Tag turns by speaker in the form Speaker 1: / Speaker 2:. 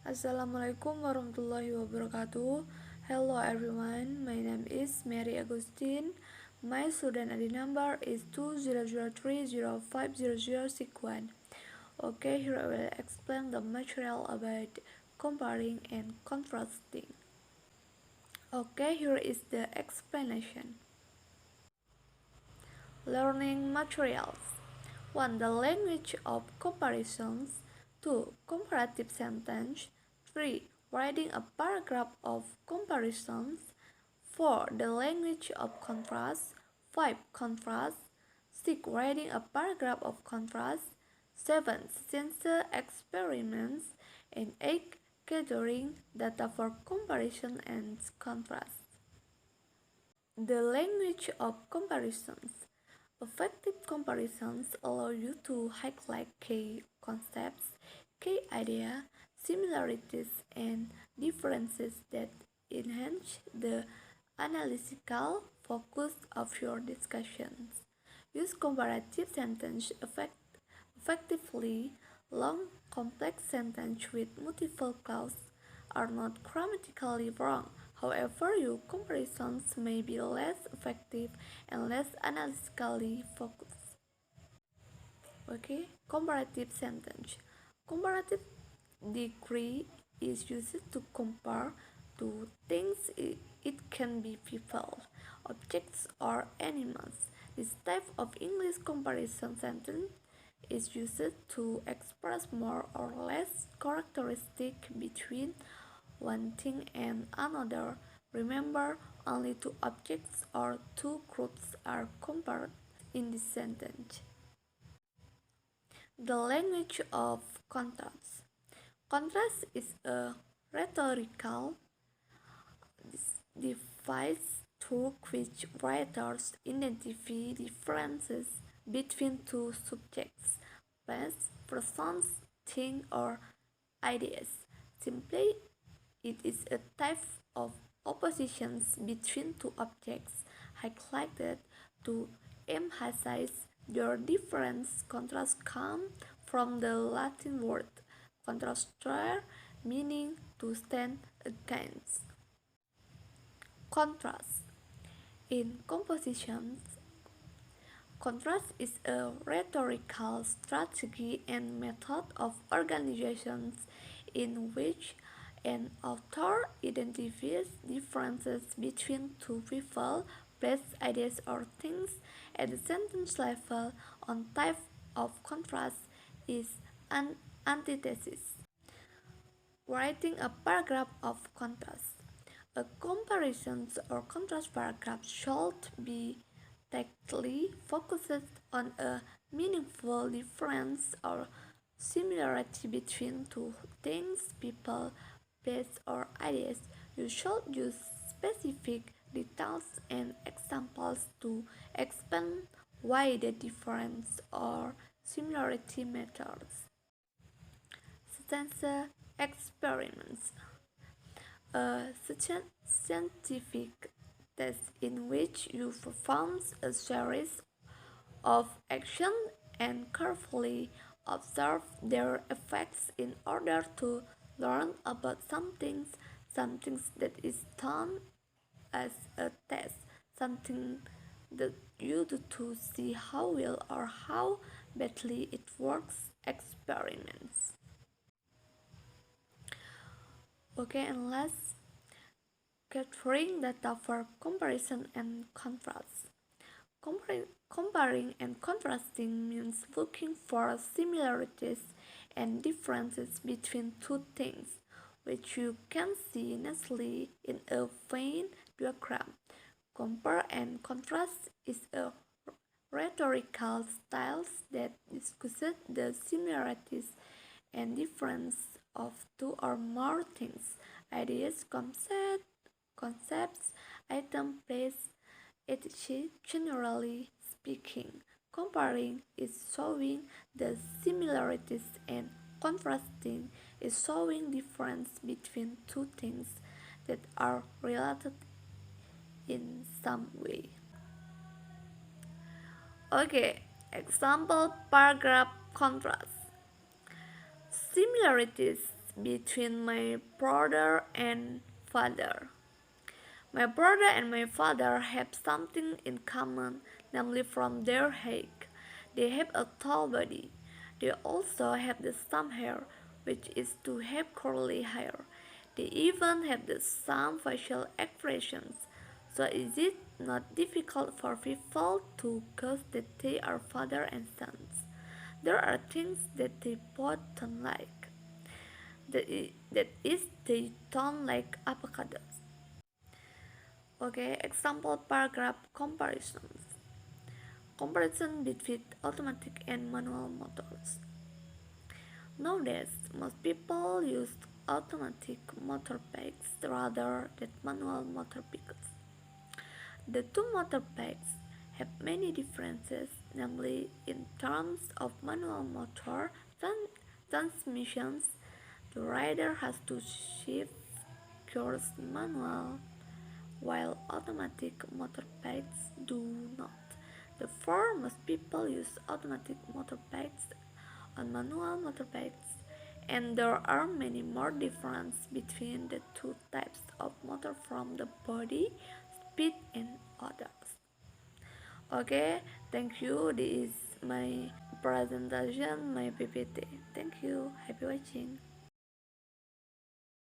Speaker 1: Assalamualaikum warahmatullahi wabarakatuh. Hello everyone, my name is Mary Agustin. My student ID number is 2003050061. Okay, here I will explain the material about comparing and contrasting. Okay, here is the explanation. Learning materials. 1. The language of comparisons. 2. Comparative sentence. 3. Writing a paragraph of comparisons. 4. The language of contrast. 5. Contrast. 6. Writing a paragraph of contrast. 7. Sensor experiments. And 8. Gathering data for comparison and contrast. The language of comparisons. Effective comparisons allow you to highlight key concepts, key ideas, similarities, and differences that enhance the analytical focus of your discussions. Use comparative sentence effectively. Long, complex sentences with multiple clauses are not grammatically wrong. However, your comparisons may be less effective and less analytically focused. Okay, comparative sentence. Comparative degree is used to compare two things. It can be people, objects, or animals. This type of English comparison sentence is used to express more or less characteristic between one thing and another. Remember, only two objects or two groups are compared in this sentence. The language of contrast. Contrast is a rhetorical device through which writers identify differences between two subjects, place, persons, things, or ideas. Simply, it is a type of oppositions between two objects highlighted to emphasize their difference. Contrast comes from the Latin word contrastere, meaning to stand against. Contrast. In compositions, contrast is a rhetorical strategy and method of organizations in which an author identifies differences between two people, place, ideas, or things at the sentence level. On type of contrast is an antithesis. Writing a paragraph of contrast. A comparison or contrast paragraph should be tightly focused on a meaningful difference or similarity between two things, people, place, or ideas. You should use specific details and examples to explain why the difference or similarity matters. Sentence experiments. A scientific test in which you perform a series of actions and carefully observe their effects in order to learn about something that is done as a test, something that you do to see how well or how badly it works. Experiments. Okay, and last, gathering data for comparison and contrast. Comparing and contrasting means looking for similarities and differences between two things, which you can see nicely in a Venn diagram. Compare and contrast is a rhetorical style that discusses the similarities and difference of two or more things, ideas, concepts, item, place, etc. Generally speaking, comparing is showing the similarities and contrasting is showing difference between two things that are related in some way. Okay, example paragraph contrast. Similarities between my brother and father. My brother and my father have something in common, namely from their height. They have a tall body. They also have the same hair, which is to have curly hair. They even have the same facial expressions. So is it not difficult for people to guess that they are father and sons? There are things that they both don't like. That is, they don't like avocados. Okay, example paragraph comparisons. Comparison between automatic and manual motors. Nowadays, most people use automatic motorbikes rather than manual motorbikes. The two motorbikes have many differences, namely in terms of manual motor transmissions. The rider has to shift gears manual while automatic motorbikes do not. Therefore, most people use automatic motorbikes on manual motorbikes, and there are many more differences between the two types of motor from the body, speed, and others. Okay, thank you. This is my presentation, my PPT. Thank you. Happy watching.